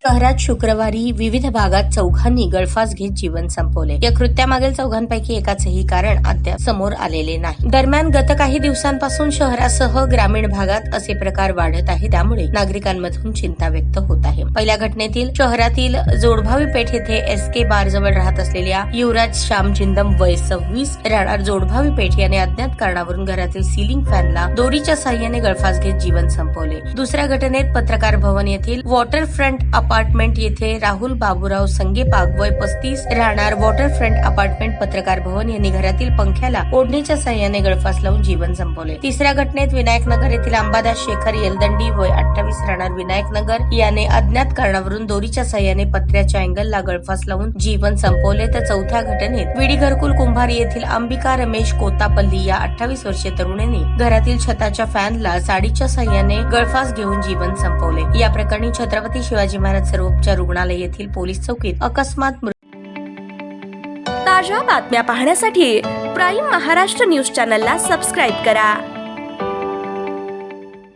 शहरात शुक्रवारी विविध भागात चौघांनी गळफास घेत जीवन संपवले. या कृत्यामागील चौघांपैकी एकाचेही कारण अद्याप समोर आलेले नाही. दरम्यान गत काही दिवसांपासून शहरासह ग्रामीण भागात असे प्रकार वाढत आहे, त्यामुळे नागरिकांमधून चिंता व्यक्त होत आहे. पहिल्या घटनेतील शहरातील जोडभावी पेठ येथे SK बार जवळ राहत असलेल्या युवराज श्याम जिंदम वय 26 राहणार जोडभावी पेठ याने अज्ञात कारणावरून घरातील सिलिंग फॅनला दोरीच्या साह्याने गळफास घेत जीवन संपवले. दुसऱ्या घटनेत पत्रकार भवन येथील वॉटरफ्रंट अपार्टमेंट येथे राहुल बाबूराव संगेपाग वय 35 राहणार वॉटरफ्रंट अपार्टमेंट पत्रकार भवन यांनी घरातील पंख्याला ओढणीच्या साह्याने गळफास लावून जीवन संपवले. तिसऱ्या घटनेत विनायकनगर येथील अंबादास शेखर येलदंडी वय 28 राहणार विनायकनगर याने अज्ञात कारणावरून दोरीच्या साह्याने पत्र्याच्या अँगलला गळफास लावून जीवन संपवले. तर चौथ्या घटनेत विडी घरकुल कुंभारी येथील अंबिका रमेश कोतापल्ली या 28 वर्षीय तरुणीने घरातील छताच्या फॅनला साडीच्या साह्याने गळफास घेऊन जीवन संपवले. या प्रकरणी छत्रपती शिवाजी महाराज सर्वोपचार रुग्णालय येथील पोलीस चौकीत अकस्मात ताज्या बातम्या पाहण्यासाठी प्राईम महाराष्ट्र न्यूज चॅनलला सबस्क्राईब करा.